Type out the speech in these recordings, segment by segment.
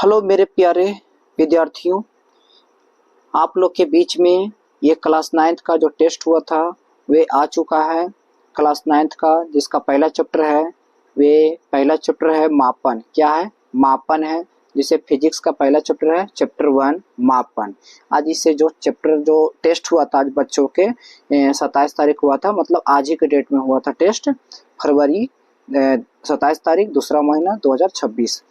Hello मेरे प्यारे विद्यार्थियों, आप लोग के बीच में ये क्लास 9th का जो टेस्ट हुआ था वे आ चुका है। क्लास 9th का जिसका पहला चैप्टर है वे पहला चैप्टर है मापन। क्या है? मापन है, जिसे फिजिक्स का पहला चैप्टर है, चैप्टर 1 मापन। आज इससे जो चैप्टर जो टेस्ट हुआ था आज बच्चों के 27 तारीख हुआ था, मतलब आज ही के डेट में हुआ था टेस्ट, फरवरी 27 तारीख दूसरा महीना 2026।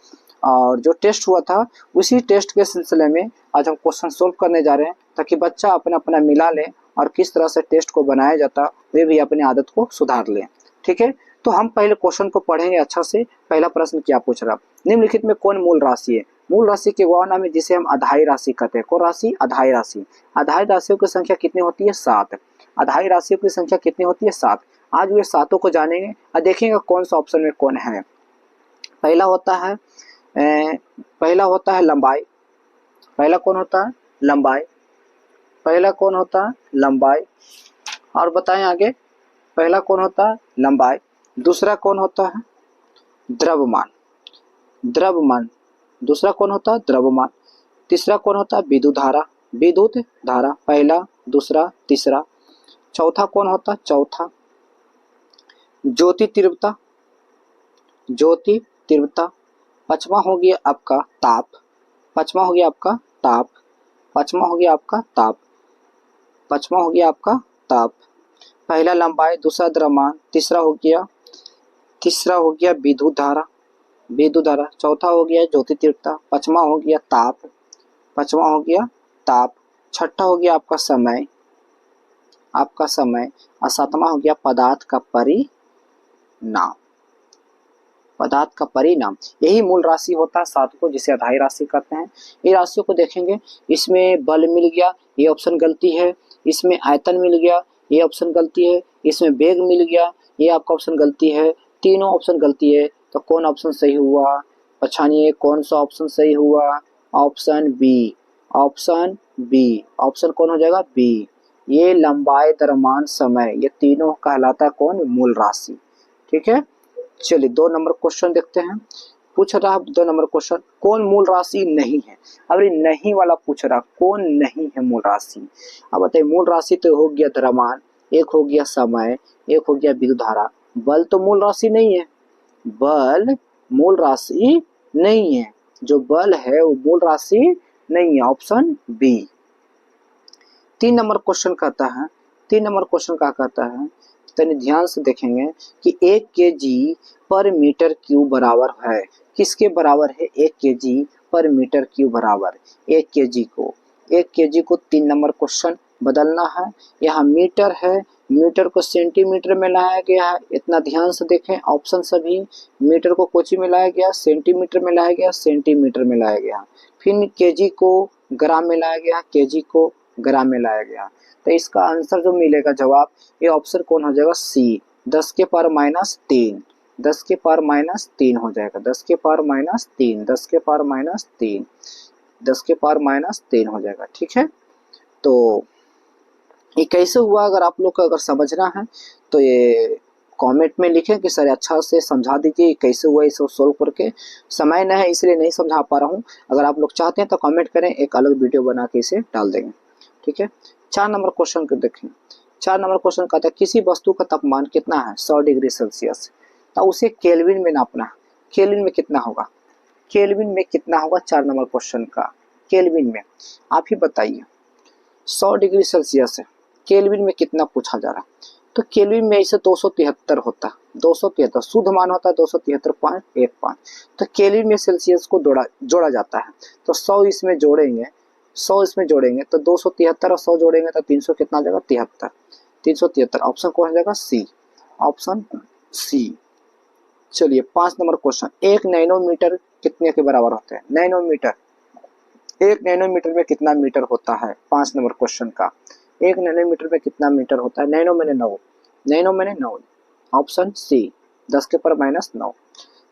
और जो टेस्ट हुआ था उसी टेस्ट के सिलसिले में आज हम क्वेश्चन सोल्व करने जा रहे हैं, ताकि बच्चा अपना अपना मिला ले और किस तरह से टेस्ट को बनाया जाता वे भी अपनी आदत को सुधार लें। ठीक है, तो हम पहले क्वेश्चन को पढ़ेंगे अच्छा से। पहला प्रश्न क्या पूछ रहा? निम्नलिखित में कौन मूल राशि है? मूल राशि के वह नाम है जिसे हम अधाई राशि कहते हैं। कौन राशि? अधाई राशि। अधाई राशियों की संख्या कितनी होती है? 7। अधाई राशियों की संख्या कितनी होती है? 7। आज वे सातों को जानेंगे और देखेंगे कौन सा ऑप्शन में कौन है। पहला होता है लंबाई। पहला कौन होता है? लंबाई। पहला कौन होता है? लंबाई। और बताएं आगे। पहला कौन होता है? लंबाई। दूसरा कौन होता है? द्रव्यमान। द्रव्यमान। दूसरा कौन होता है? द्रव्यमान। तीसरा कौन होता है? विद्युत धारा। विद्युत धारा। पहला, दूसरा, तीसरा। चौथा कौन होता है? चौथा ज्योति तीव्रता। ज्योति तीव्रता। पांचवा हो गया आपका ताप। पांचवा हो गया आपका ताप। पांचवा हो गया आपका ताप। पांचवा हो गया आपका ताप। पहला लंबाई, दूसरा द्रव्यमान, तीसरा हो गया विद्युत धारा। विद्युत धारा। चौथा हो गया ज्योति तीव्रता। पांचवा हो गया ताप। पांचवा हो गया ताप। छठा हो गया आपका समय। आपका समय। और सातवां हो गया पदार्थ का परिणाम। पदार्थ का परिणाम। यही मूल राशि होता है 7 को, जिसे अधाई राशि कहते हैं। ये राशियों को देखेंगे। इसमें बल मिल गया, ये ऑप्शन गलती है। इसमें आयतन मिल गया, ये ऑप्शन गलती है। इसमें वेग मिल गया, ये आपका ऑप्शन गलती है। तीनों ऑप्शन गलती है, तो कौन ऑप्शन सही हुआ? पछानिए कौन सा ऑप्शन सही हुआ? Option B. Option B. Option कौन हो जाएगा? बी। ये लंबाई, द्रव्यमान, समय, ये तीनों कहलाता कौन? मूल राशि। ठीक है, चलिए 2 नंबर क्वेश्चन देखते हैं। पूछ रहा 2 नंबर क्वेश्चन, कौन मूल राशि नहीं है? अब ये नहीं वाला पूछ रहा, कौन नहीं है मूल राशि? अब बताइए, मूल राशि तो हो गया द्रव्यमान, एक हो गया समय, एक हो गया विद्युत धारा। बल तो मूल राशि नहीं है। बल मूल राशि नहीं है। जो बल है वो मूल राशि नहीं है। Option B. 3 नंबर क्वेश्चन कहता है, 3 नंबर क्वेश्चन क्या कहता है, तनि ध्यान से देखेंगे कि 1 kg पर मीटर क्यूब बराबर है। किसके बराबर है? 1 kg पर मीटर क्यूब बराबर। 1 kg को 3 नंबर क्वेश्चन बदलना है। यहाँ मीटर है, मीटर को सेंटीमीटर में लाया गया है। इतना ध्यान से देखें, ऑप्शन सभी। मीटर को कोची में लाया गया? सेंटीमीटर में लाया गया, सेंटीमीटर में लाया गया। फिर केजी को ग्राम में लाया गया, केजी को ग्राम में लाया गया। तो इसका आंसर जो मिलेगा जवाब, ये ऑप्शन कौन हो जाएगा? सी। 10 के पावर -3। 10 के पावर -3 हो जाएगा। 10 के पावर -3। 10 के पावर -3। 10 के पावर -3 हो जाएगा। ठीक है, तो ये कैसे हुआ? अगर आप लोग को अगर समझना है तो ये कमेंट में लिखें कि सर अच्छा से समझा दीजिए कैसे हुआ, इसे सोल्व करके। समय नहीं है इसलिए नहीं समझा पा रहा हूँ। अगर आप लोग चाहते हैं तो कमेंट करें, एक अलग वीडियो बना के इसे डाल देंगे। ठीक है, 4 नंबर क्वेश्चन को देखें। 4 नंबर क्वेश्चन कहता है किसी वस्तु का तापमान कितना है? 100 डिग्री सेल्सियस। तो उसे केल्विन में नापना है। केल्विन में कितना होगा? केल्विन में कितना होगा? 4 नंबर क्वेश्चन का केल्विन में आप ही बताइए। 100 डिग्री सेल्सियस है, केल्विन में कितना पूछा जा रहा है? तो केल्विन में ऐसे 273 होता है। 273 शुद्ध मान होता है 273.15। तो केल्विन में सेल्सियस को जोड़ा जाता है। तो 100 इसमें जोड़ेंगे, 100 इसमें जोड़ेंगे तो 273 और 100 जोड़ेंगे तो 300 कितना आ जाएगा? 73। 373। ऑप्शन कौन हो जाएगा? सी। Option C. चलिए 5 नंबर क्वेश्चन, 1 नैनोमीटर कितने के बराबर होते हैं? नैनोमीटर, 1 नैनोमीटर में कितना मीटर होता है? 5 नंबर क्वेश्चन का 1 नैनोमीटर में कितना मीटर होता है? नैनो मैंने 9। नैनो मैंने 9। Option C. 10 के पर -9।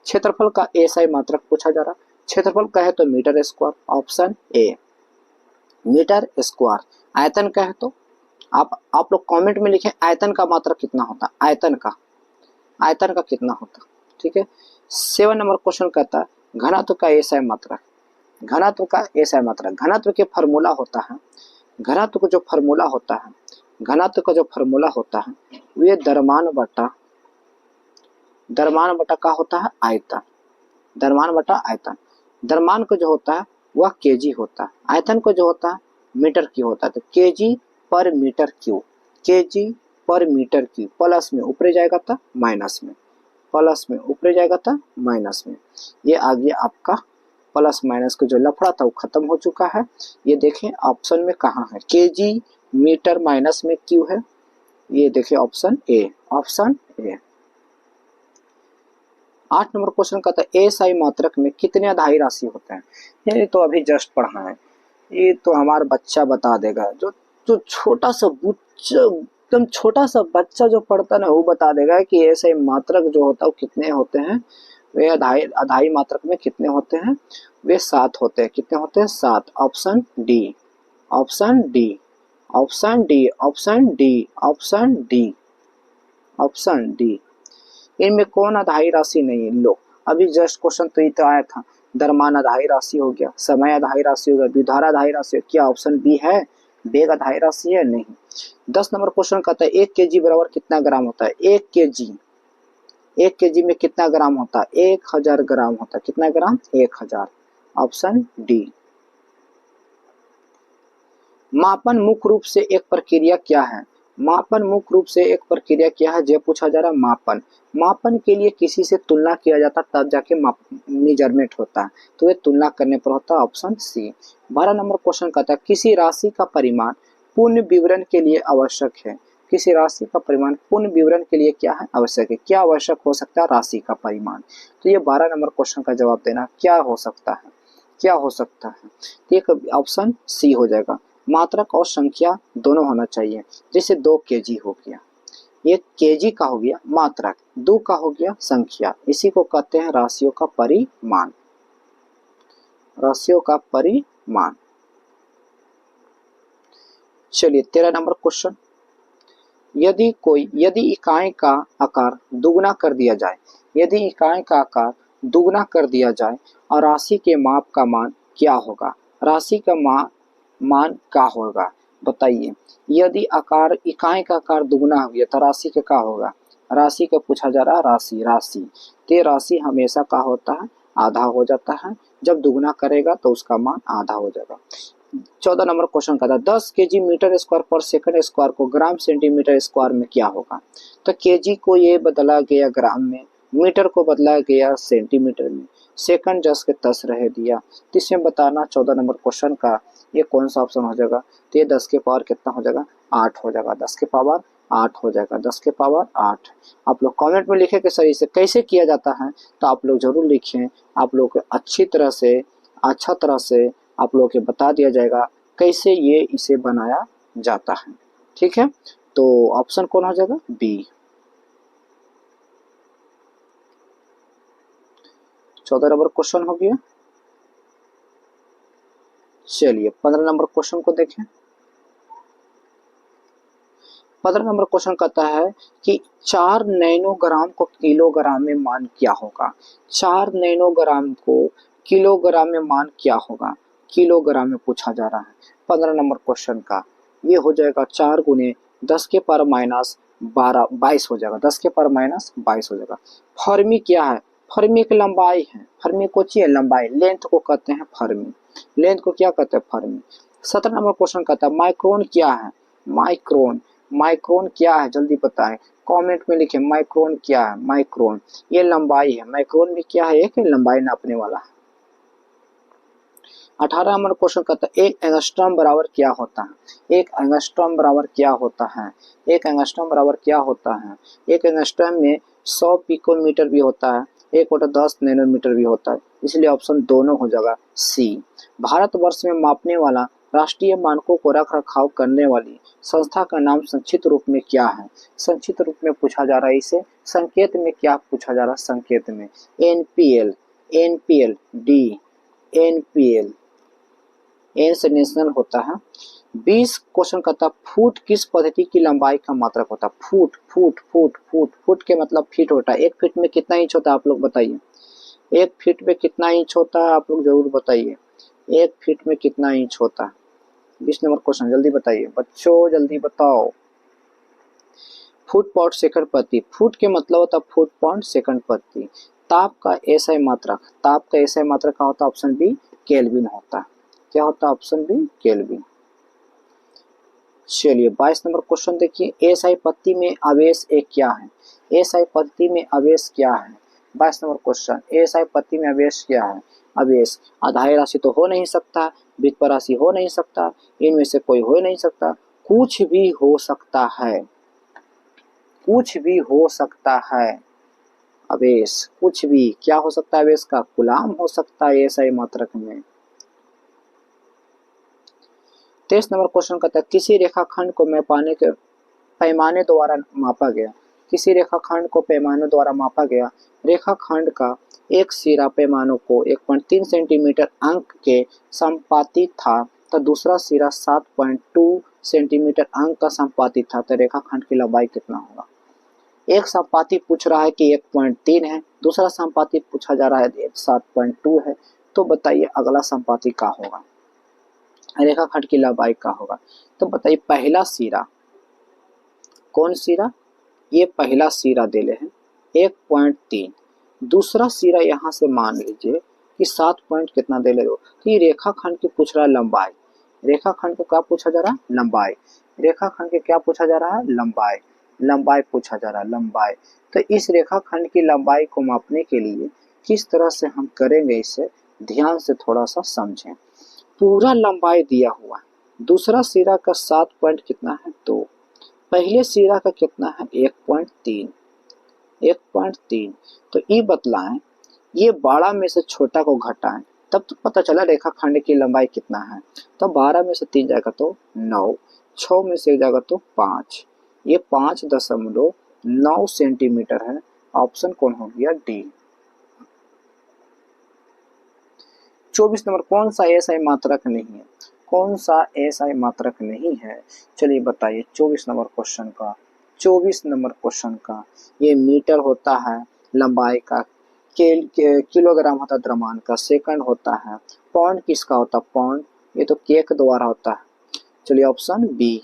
क्षेत्रफल का एसआई मात्रक पूछा जा रहा। क्षेत्रफल का है तो metre square. Option A, metre square. आयतन का है तो आप लोग कमेंट में लिखें आयतन का मात्रक कितना होता है? आयतन का कितना होता? ठीक है। 7 नंबर क्वेश्चन कहता है घनत्व का एसआई मात्रक। घनत्व का एसआई मात्रक, घनत्व के फार्मूला होता है, घनत्व का जो फार्मूला होता है, घनत्व का जो फार्मूला होता है वे द्रव्यमान बटा का होता है आयतन, द्रव्यमान बटा आयतन। द्रव्यमान को जो होता है वह केजी होता है, आयतन को जो होता है मीटर क्यू होता है। तो केजी पर मीटर क्यू, केजी पर मीटर क्यू, प्लस में ऊपर जाएगा था माइनस में, प्लस में ऊपर जाएगा था माइनस में। ये आ गया आपका प्लस माइनस का जो लफड़ा था वो खत्म हो चुका है। ये देखें ऑप्शन में कहाँ है, केजी मीटर माइनस में क्यू है, ये देखिए option A, option A. 8 number question का था एसआई मात्रक में कितने अधाई राशि होते हैं। ये तो अभी जस्ट पढ़ा है, ये तो हमारा बच्चा बता देगा, जो जो छोटा सा एकदम छोटा सा बच्चा जो पढ़ता है ना वो बता देगा कि एसआई मात्रक जो होता है वो कितने होते हैं, वे अधाई मात्रक में कितने होते हैं, वे 7 होते हैं। कितने होते हैं? 7। Option D, option D, option D, option D, option D, option D. इनमें कौन अधाई राशि नहीं है? लो अभी जस्ट क्वेश्चन तो ये तो आया था, द्रव्यमान अधाई राशि हो गया, समय अधाई राशि हो गया, विद्युतधारा अधाई राशि हो, क्या ऑप्शन बी है? वेग अधाई राशि है? नहीं। 10 नंबर क्वेश्चन कहता है 1 केजी बराबर कितना ग्राम होता है? 1 केजी, 1 केजी में कितना ग्राम होता है? 1000 ग्राम होता है। कितना ग्राम? 1000। Option D. मापन मुख्य रूप से एक प्रक्रिया क्या है? मापन मुख्य रूप से एक प्रक्रिया क्या है, जो पूछा जा रहा है। मापन, मापन के लिए किसी से तुलना किया जाता तब जाके मेजरमेंट होता है, तो ये तुलना करने पर होता है। Option C. 12 नंबर क्वेश्चन कहता है किसी राशि का परिमाण पूर्ण विवरण के लिए आवश्यक है। किसी राशि का परिमाण पूर्ण विवरण के लिए क्या है? आवश्यक है। क्या आवश्यक हो सकता है? राशि का परिमाण। तो ये 12 नंबर क्वेश्चन का जवाब देना क्या हो सकता है, क्या हो सकता है? तो एक ऑप्शन सी हो जाएगा, मात्रक और संख्या दोनों होना चाहिए। जैसे 2 केजी हो गया, 1 केजी का हो गया मात्रक, 2 का हो गया संख्या, इसी को कहते हैं राशियों का परिमाण, राशियों का परिमाण। चलिए 13 नंबर क्वेश्चन, यदि इकाई का आकार दुगना कर दिया जाए, यदि इकाई का आकार दुगना कर दिया जाए और राशि के माप का मान क्या होगा? राशि का मान क्या होगा बताइए। यदि आकार इकाई का आकार दुगना हो गया तो राशि का क्या होगा? राशि का पूछा जा रहा है, राशि तो राशि हमेशा का होता है आधा हो जाता है, जब दुगना करेगा तो उसका मान आधा हो जाएगा। 14 नंबर क्वेश्चन का था 10 केजी मीटर स्क्वायर पर सेकंड स्क्वायर को ग्राम सेंटीमीटर स्क्वायर में क्या होगा? तो केजी को ये बदला गया ग्राम में, मीटर को बदला गया सेंटीमीटर में, सेकंड जस के 10 रह दिया। तो इसमें बताना 14 नंबर क्वेश्चन का ये कौन सा ऑप्शन हो जाएगा? तो ये 10 के पावर कितना हो जाएगा? 8 हो जाएगा, 10 के पावर 8 हो जाएगा, 10 के पावर 8। आप लोग कमेंट में लिखें कि सर इसे कैसे किया जाता है, तो आप लोग जरूर लिखें, आप लोग अच्छी तरह से अच्छा तरह से आप लोगों के बता दिया जाएगा कैसे ये इसे बनाया जाता है। ठीक है, तो ऑप्शन कौन हो जाएगा? बी। 14 नंबर क्वेश्चन हो गया। चलिए 15 नंबर क्वेश्चन को देखें। 15 नंबर क्वेश्चन कहता है कि 4 नैनोग्राम को किलोग्राम में मान क्या होगा? 4 नैनोग्राम को किलोग्राम में मान क्या होगा? किलोग्राम में पूछा जा रहा है 15 नंबर क्वेश्चन का। ये हो जाएगा 4 गुने 10 के पावर माइनस 22 हो जाएगा, 10 के पावर माइनस 22 हो जाएगा। फर्मी क्या है? फर्मी एक लंबाई है, फर्मी को चाहिए लंबाई, लेंथ को कहते हैं फर्मी, लेंथ को क्या कहते हैं? फर्मी। 17 नंबर क्वेश्चन कहता है माइक्रोन क्या है? माइक्रोन, माइक्रोन क्या है जल्दी बताएं, कमेंट में लिखें माइक्रोन क्या है? माइक्रोन ये लंबाई है, माइक्रोन भी क्या है? एक लंबाई नापने वाला है। 18 नंबर क्वेश्चन कहता है एक एंगस्ट्रॉम बराबर क्या होता है? एक एंगस्ट्रॉम बराबर क्या होता है? एक एंगस्ट्रॉम बराबर क्या होता है? एक एंगस्ट्रॉम में 100 पिकोमीटर भी होता है, एक होता 10 नैनोमीटर भी होता है, इसलिए ऑप्शन दोनों हो जाएगा सी। भारतवर्ष में मापने वाला राष्ट्रीय मानकों को रख रखाव करने वाली संस्था का नाम संक्षिप्त रूप में क्या है? संक्षिप्त रूप में पूछा जा रहा है इसे, संकेत में क्या पूछा जा रहा है? संकेत में NPL, NPL D, NPL, N से नेशनल होता है। 20 क्वेश्चन कहता है फुट किस पद्धति की लंबाई का मात्रक होता है? Foot, foot, foot, foot, foot के मतलब फीट होता है। 1 फीट में कितना इंच होता है आप लोग बताइए? 1 फीट में कितना इंच होता है आप लोग जरूर बताइए? 1 फीट में कितना इंच होता है? 20 नंबर क्वेश्चन, जल्दी बताइए बच्चों, जल्दी बताओ। फुट पर सेकंड प्रति, फुट के मतलब होता है फुट पर सेकंड प्रति। ताप का एसआई मात्रक, ताप का एसआई मात्रक क्या होता है? ऑप्शन बी केल्विन होता है। क्या होता है? Option B kelvin. चलिए 22 नंबर क्वेश्चन देखिए, एसआई पत्ती में आवेश एक क्या है? एसआई पत्ती में आवेश क्या है? 22 नंबर क्वेश्चन, एसआई पत्ती में आवेश क्या है? आवेश आधारी राशि तो हो नहीं सकता, व्युत्पन्न राशि हो नहीं सकता, इनमें से कोई हो नहीं सकता, कुछ भी हो सकता है, कुछ भी हो सकता है। आवेश कुछ भी, क्या हो सकता है? आवेश का कूलाम हो सकता है एसआई मात्रक में। 23 नंबर क्वेश्चन कहता है, किसी रेखाखंड को पैमाने द्वारा मापा गया। किसी रेखाखंड को पैमाने द्वारा मापा गया। रेखाखंड का एक सिरा पैमानों को 1.3 सेंटीमीटर अंक के संपाती था, तो दूसरा सिरा 7.2 सेंटीमीटर अंक का संपाती था, तो रेखाखंड की लंबाई कितना होगा? एक संपाती पूछ रहा है कि 1.3 है, दूसरा संपाती पूछा जा रहा है 7.2 है, तो बताइए अगला संपाती क्या होगा? रेखाखंड की लंबाई क्या होगा? तो बताइए पहला सिरा, कौन सिरा? ये पहला सिरा दे ले हैं 1.3, दूसरा सिरा यहाँ से मान लीजिए कि 7 पॉइंट कितना दे ले दो, तो ये रेखाखंड की पूछ रहा है लंबाई। रेखाखंड को क्या पूछा जा रहा है? लंबाई। रेखाखंड के क्या पूछा जा रहा है? लंबाई। लंबाई पूछा जा रहा है, लंबाई। तो इस रेखाखंड की लंबाई को मापने के लिए किस तरह से हम करेंगे, इसे ध्यान से थोड़ा सा समझें। पूरा लंबाई दिया हुआ है, दूसरा सिरा का 7 पॉइंट कितना है? 2, पहले सिरा का कितना है? 1.3, 1.3। तो ये बतलाएं, ये बड़ा में से छोटा को घटाएं, तब तो पता चला रेखाखंड की लंबाई कितना है। तो 12 में से 3 जाएगा तो 9, 6 में से जाएगा तो 5, ये 5.9 सेंटीमीटर है। ऑप्शन कौन हो गया? डी। 24 नंबर, कौन सा एसआई मात्रक नहीं है? कौन सा एसआई मात्रक नहीं है? चलिए बताइए 24 नंबर क्वेश्चन का। 24 नंबर क्वेश्चन का, ये मीटर होता है लंबाई का, किलोग्राम होता है द्रव्यमान का, सेकंड होता है, पाउंड किसका होता है? पाउंड, ये तो के के द्वारा होता है। चलिए ऑप्शन बी।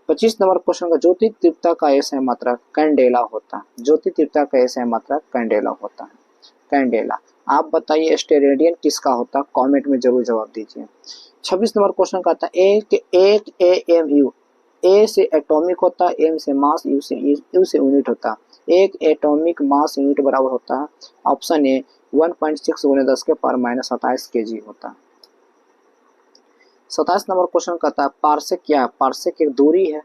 25 नंबर क्वेश्चन का, ज्योति तीव्रता का एसआई मात्रक कैंडेला होता है। ज्योति तीव्रता का एसआई मात्रक कैंडेला होता है, कैंडेला। आप बताइए स्टेरेडियन किसका होता है? कमेंट में जरूर जवाब दीजिए। 26 नंबर क्वेश्चन का था, एक एएमयू, ए से एटॉमिक होता है, एम से मास, यू से यूनिट होता है। एक एटॉमिक मास यूनिट बराबर होता है, ऑप्शन ए 1.6 × 10⁻27 kg होता है। 27 नंबर क्वेश्चन कहता है, पार्सेक क्या है? पार्सेक एक दूरी है।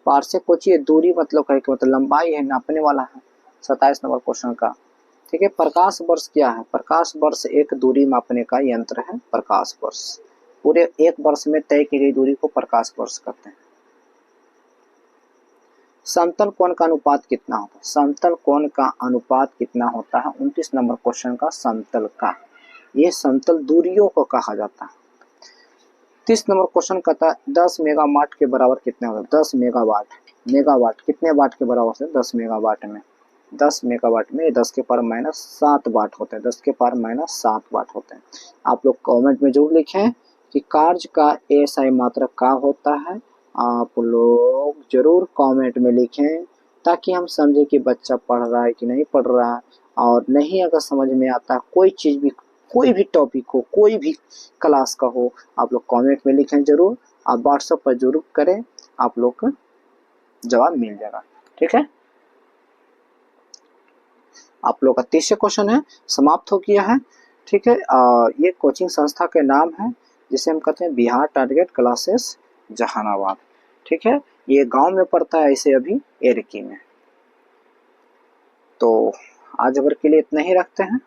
पार्सेक को चाहिए दूरी, मतलब है कि मतलब लंबाई है, नापने वाला है। 27 नंबर क्वेश्चन का, ठीक है। प्रकाश वर्ष क्या है? प्रकाश वर्ष एक दूरी मापने का यंत्र है। प्रकाश वर्ष पूरे एक वर्ष में तय की गई दूरी को प्रकाश वर्ष कहते हैं। समतल कोण का अनुपात कितना होता है? समतल कोण का अनुपात कितना होता है? 29 नंबर क्वेश्चन का, समतल का, ये समतल दूरियों को कहा जाता है। 30 नंबर क्वेश्चन कहता है, 10 मेगावाट के बराबर कितने होता है? 10 मेगावाट, मेगावाट कितने वाट के बराबर से? 10 मेगावाट में, 10 मेगावाट में 10 के पावर -7 वाट होते हैं, 10 के पावर -7 वाट होते हैं। आप लोग कमेंट में जरूर लिखें कि कार्य का एसआई मात्रक क्या होता है। आप लोग जरूर कमेंट में लिखें ताकि हम समझें कि बच्चा पढ़ रहा है कि नहीं पढ़ रहा है। और नहीं अगर समझ में आता है कोई चीज़ भी, कोई भी टॉपिक हो, कोई भी क्लास का हो, आप लोग कमेंट में लिखें जरूर। आप व्हाट्सएप पर जरूर करें, आप लोग का जवाब मिल जाएगा, ठीक है। आप लोग का 30 क्वेश्चन है समाप्त हो गया है, ठीक है। ये कोचिंग संस्था के नाम है जिसे हम कहते हैं बिहार टारगेट क्लासेस जहानाबाद, ठीक है। ये गांव में पड़ता है, इसे अभी एरकी में। तो आज भर के लिए इतना ही रखते हैं।